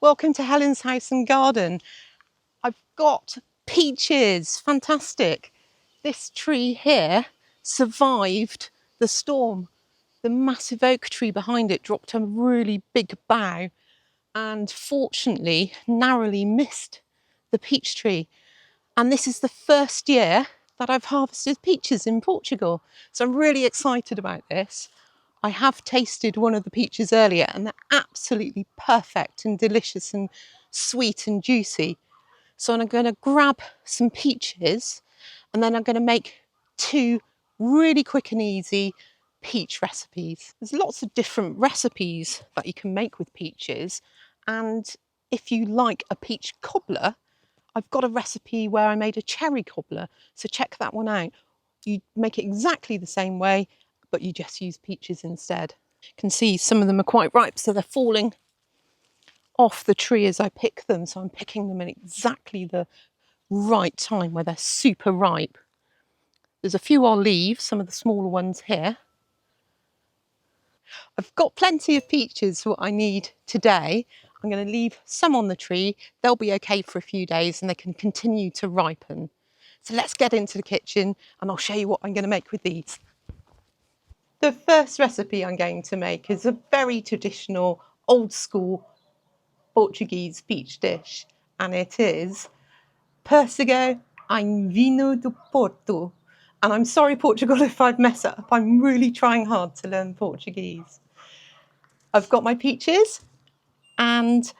Welcome to Helen's house and garden. I've got peaches, fantastic. This tree here survived the storm. The massive oak tree behind it dropped a really big bough and fortunately narrowly missed the peach tree. And this is the first year that I've harvested peaches in Portugal. So I'm really excited about this. I have tasted one of the peaches earlier and they're absolutely perfect and delicious and sweet and juicy. So I'm going to grab some peaches and then I'm going to make two really quick and easy peach recipes. There's lots of different recipes that you can make with peaches, and if you like a peach cobbler, I've got a recipe where I made a cherry cobbler, so check that one out. You make it exactly the same way, but you just use peaches instead. You can see some of them are quite ripe, so they're falling off the tree as I pick them. So I'm picking them at exactly the right time where they're super ripe. There's a few I'll leave, some of the smaller ones here. I've got plenty of peaches for what I need today. I'm going to leave some on the tree. They'll be okay for a few days and they can continue to ripen. So let's get into the kitchen and I'll show you what I'm going to make with these. The first recipe I'm going to make is a very traditional, old school Portuguese peach dish, and it is Pêssegos em Vinho do Porto. And I'm sorry, Portugal, if I've messed up. I'm really trying hard to learn Portuguese. I've got my peaches and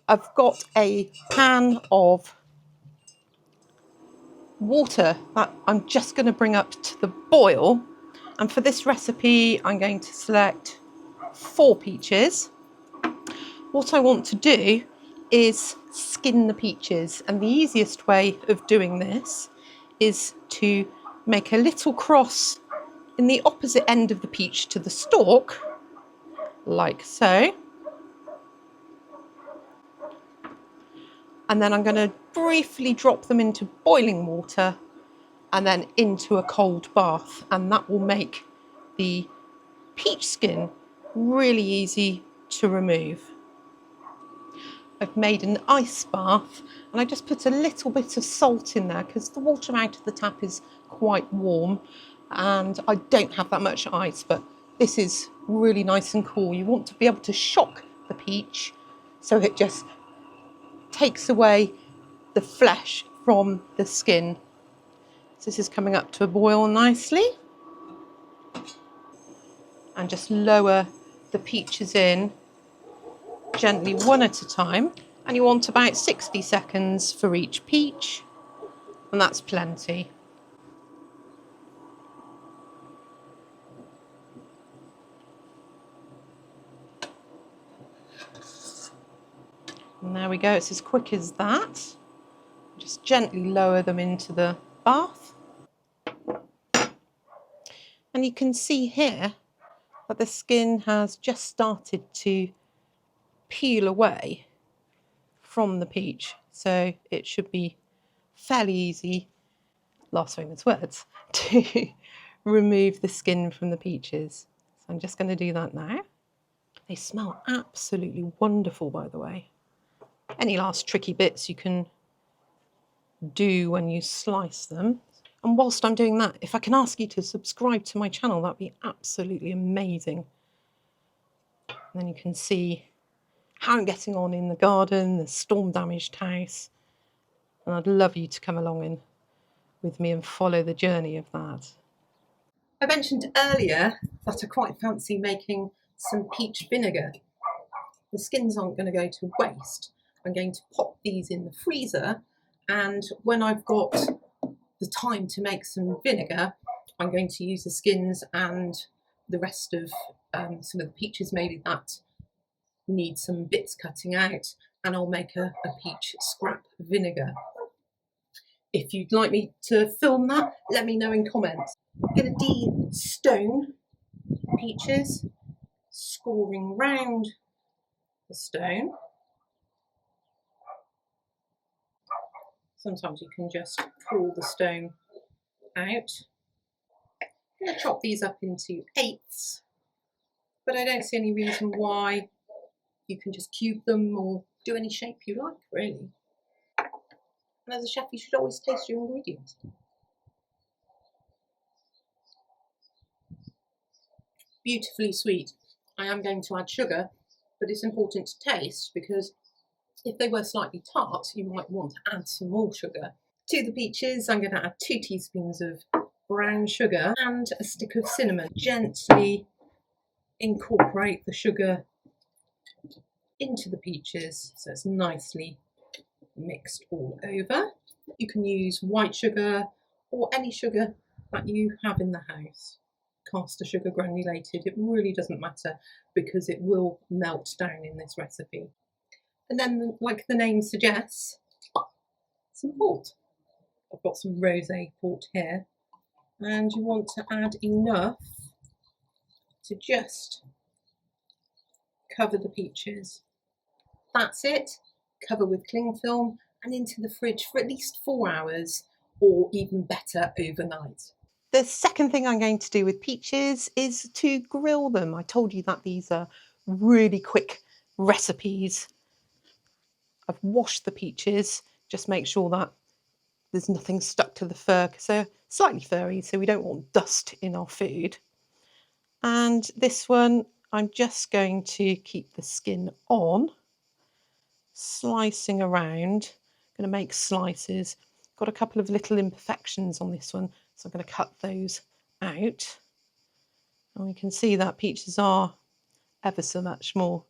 I've got a pan of water that I'm just going to bring up to the boil. And for this recipe, I'm going to select 4 peaches. What I want to do is skin the peaches, and the easiest way of doing this is to make a little cross in the opposite end of the peach to the stalk, like so. And then I'm going to briefly drop them into boiling water and then into a cold bath, and that will make the peach skin really easy to remove. I've made an ice bath and I just put a little bit of salt in there because the water out of the tap is quite warm and I don't have that much ice, but this is really nice and cool. You want to be able to shock the peach so it just takes away the flesh from the skin. So this is coming up to a boil nicely, and just lower the peaches in gently one at a time, and you want about 60 seconds for each peach, and that's plenty. And there we go, it's as quick as that. Just gently lower them into the bath. And you can see here that the skin has just started to peel away from the peach. So it should be fairly easy, last famous words, to remove the skin from the peaches. So I'm just going to do that now. They smell absolutely wonderful, by the way. Any last tricky bits you can do when you slice them. And whilst I'm doing that, if I can ask you to subscribe to my channel, that'd be absolutely amazing. And then you can see how I'm getting on in the garden, the storm-damaged house. And I'd love you to come along in with me and follow the journey of that. I mentioned earlier that I quite fancy making some peach vinegar. The skins aren't going to go to waste. I'm going to pop these in the freezer, and when I've got the time to make some vinegar, I'm going to use the skins and the rest of some of the peaches maybe that need some bits cutting out, and I'll make a peach scrap vinegar. If you'd like me to film that, let me know in comments. I'm going to de-stone peaches, scoring round the stone. Sometimes you can just pull the stone out. I'm going to chop these up into 8ths, but I don't see any reason why You can just cube them or do any shape you like, really. And as a chef, you should always taste your ingredients. Beautifully sweet. I am going to add sugar, but it's important to taste because if they were slightly tart, you might want to add some more sugar. To the peaches, I'm going to add 2 teaspoons of brown sugar and a stick of cinnamon. Gently incorporate the sugar into the peaches so it's nicely mixed all over. You can use white sugar or any sugar that you have in the house. Caster sugar granulated, it really doesn't matter because it will melt down in this recipe. And then, like the name suggests, some port. I've got some rosé port here, and you want to add enough to just cover the peaches. That's it. Cover with cling film and into the fridge for at least 4 hours, or even better, overnight. The second thing I'm going to do with peaches is to grill them. I told you that these are really quick recipes. I've washed the peaches, just make sure that there's nothing stuck to the fur because they're slightly furry, so we don't want dust in our food. And this one, I'm just going to keep the skin on, slicing around. I'm going to make slices. Got a couple of little imperfections on this one, so I'm going to cut those out. And we can see that peaches are ever so much more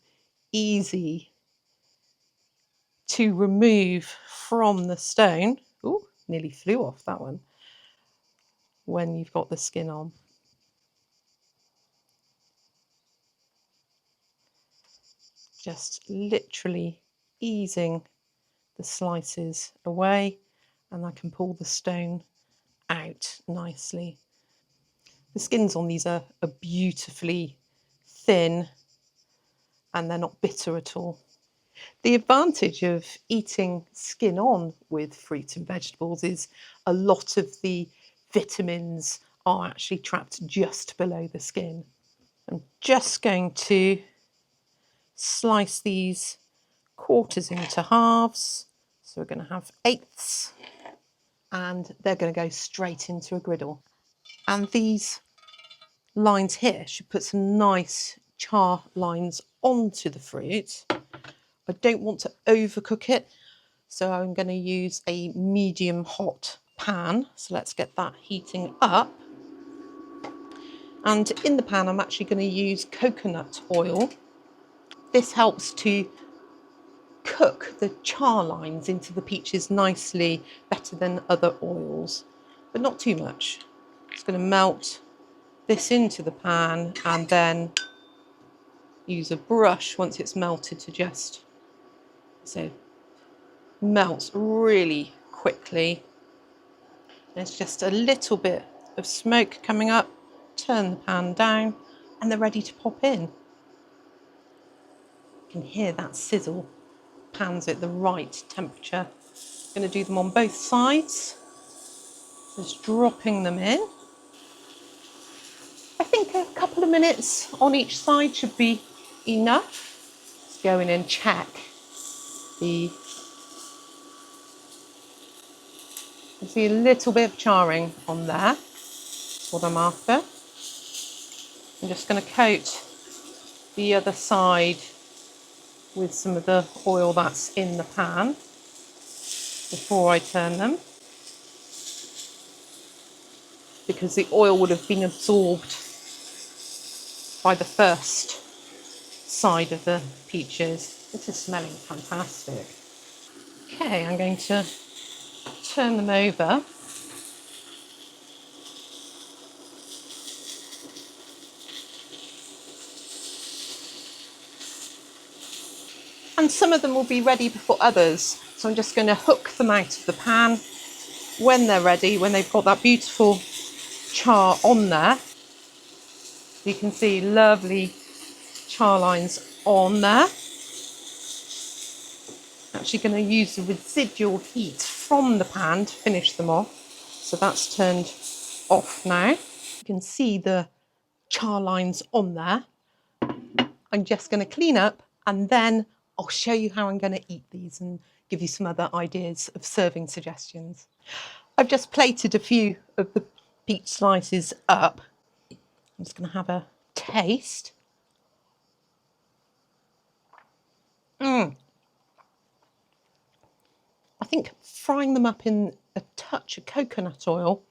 easy to remove from the stone. Ooh, nearly flew off that one when you've got the skin on. Just literally easing the slices away, and I can pull the stone out nicely. The skins on these are beautifully thin and they're not bitter at all. The advantage of eating skin on with fruit and vegetables is a lot of the vitamins are actually trapped just below the skin. I'm just going to slice these quarters into halves. So we're going to have eighths, and they're going to go straight into a griddle. And these lines here should put some nice char lines onto the fruit. I don't want to overcook it, so I'm going to use a medium hot pan. So let's get that heating up. And in the pan, I'm actually going to use coconut oil. This helps to cook the char lines into the peaches nicely, better than other oils, but not too much. Just going to melt this into the pan and then use a brush once it's melted to just melts really quickly. There's just a little bit of smoke coming up. Turn the pan down and they're ready to pop in. You can hear that sizzle. Pan's at the right temperature. I'm going to do them on both sides. Just dropping them in. I think a couple of minutes on each side should be enough. Let's go in and check the... You see a little bit of charring on there. That's what I'm after. I'm just going to coat the other side with some of the oil that's in the pan before I turn them, because the oil would have been absorbed by the first side of the peaches. This is smelling fantastic. Okay, I'm going to turn them over. And some of them will be ready before others. So I'm just going to hook them out of the pan when they're ready, when they've got that beautiful char on there. You can see lovely char lines on there. Actually going to use the residual heat from the pan to finish them off. So that's turned off now. You can see the char lines on there. I'm just going to clean up And then I'll show you how I'm going to eat these and give you some other ideas of serving suggestions. I've just plated a few of the peach slices up. I'm just going to have a taste. I think frying them up in a touch of coconut oil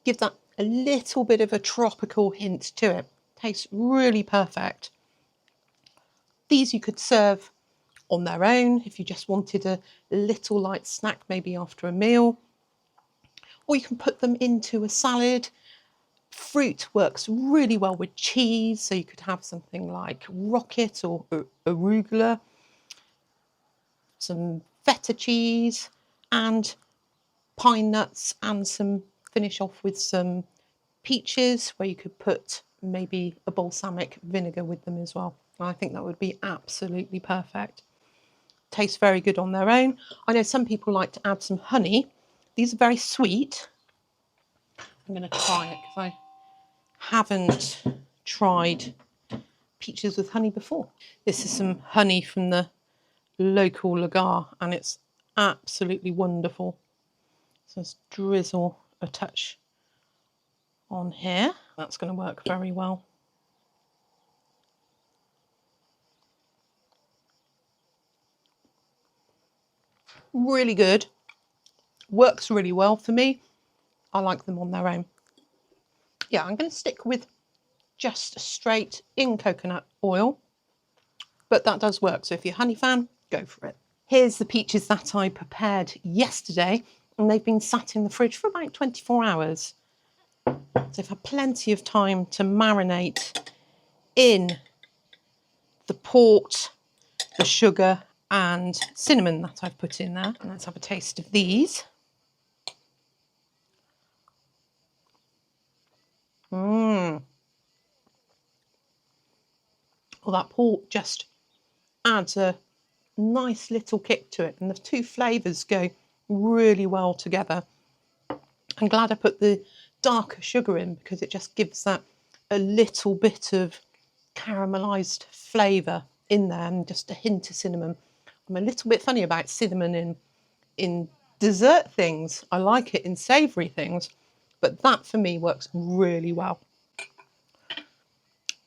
gives that a little bit of a tropical hint to it. Tastes really perfect. These you could serve on their own if you just wanted a little light snack, maybe after a meal. Or you can put them into a salad. Fruit works really well with cheese, so you could have something like rocket or arugula, some feta cheese and pine nuts, and finish off with some peaches where you could put maybe a balsamic vinegar with them as well. I think that would be absolutely perfect. Tastes very good on their own. I know some people like to add some honey. These are very sweet. I'm going to try it because I haven't tried peaches with honey before. This is some honey from the local lagar and it's absolutely wonderful. So let's drizzle a touch on here. That's going to work very well. Really good. Works really well for me. I like them on their own. Yeah, I'm going to stick with just straight in coconut oil, but that does work. So if you're a honey fan, go for it. Here's the peaches that I prepared yesterday, and they've been sat in the fridge for about 24 hours. So I've had plenty of time to marinate in the port, the sugar and cinnamon that I've put in there. And let's have a taste of these. Well, that port just adds a nice little kick to it, and the two flavours go really well together. I'm glad I put the darker sugar in because it just gives that a little bit of caramelised flavour in there and just a hint of cinnamon. I'm a little bit funny about cinnamon in dessert things. I like it in savoury things, but that for me works really well.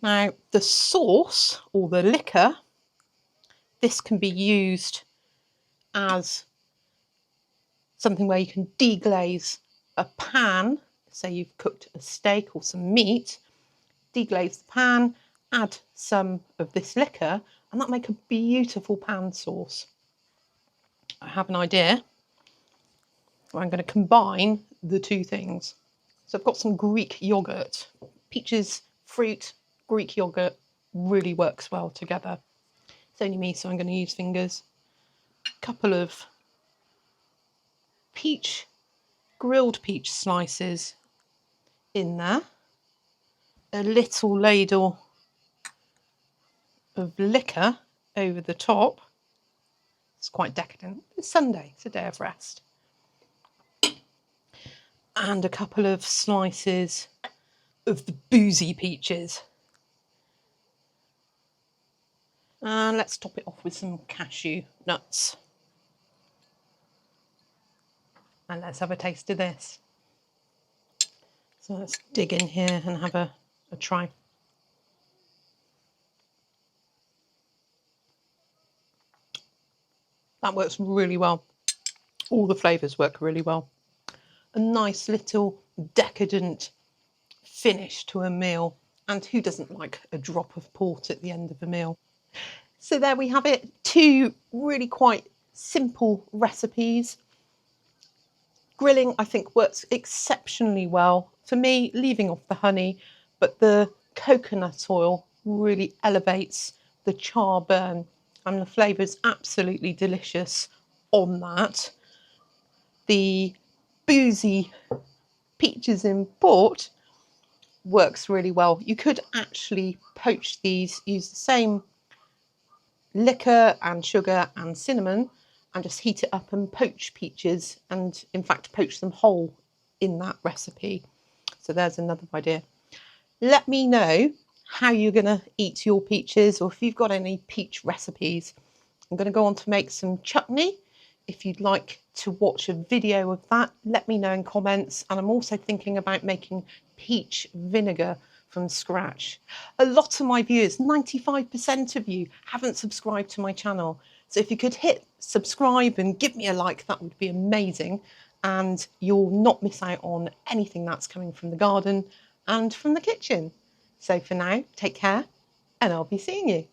Now the sauce or the liquor, this can be used as something where you can deglaze a pan. Say you've cooked a steak or some meat, deglaze the pan, add some of this liquor, and that'll make a beautiful pan sauce. I have an idea. I'm going to combine the two things. So I've got some Greek yogurt. Peaches, fruit, Greek yogurt really works well together. It's only me, so I'm going to use fingers. A couple of grilled peach slices in there. A little ladle of liquor over the top. It's quite decadent. It's Sunday, it's a day of rest. And a couple of slices of the boozy peaches. And let's top it off with some cashew nuts. And let's have a taste of this. So let's dig in here and have a try. That works really well. All the flavours work really well. A nice little decadent finish to a meal. And who doesn't like a drop of port at the end of a meal? So there we have it. Two really quite simple recipes. Grilling, I think, works exceptionally well. For me, leaving off the honey, but the coconut oil really elevates the char burn, and the flavour is absolutely delicious on that. The boozy peaches in port works really well. You could actually poach these, use the same liquor and sugar and cinnamon, and just heat it up and poach peaches, and in fact poach them whole in that recipe. So there's another idea. Let me know how you're going to eat your peaches, or if you've got any peach recipes. I'm going to go on to make some chutney. If you'd like to watch a video of that, let me know in comments. And I'm also thinking about making peach vinegar from scratch. A lot of my viewers, 95% of you, haven't subscribed to my channel. So if you could hit subscribe and give me a like, that would be amazing. And you'll not miss out on anything that's coming from the garden and from the kitchen. So for now, take care, and I'll be seeing you.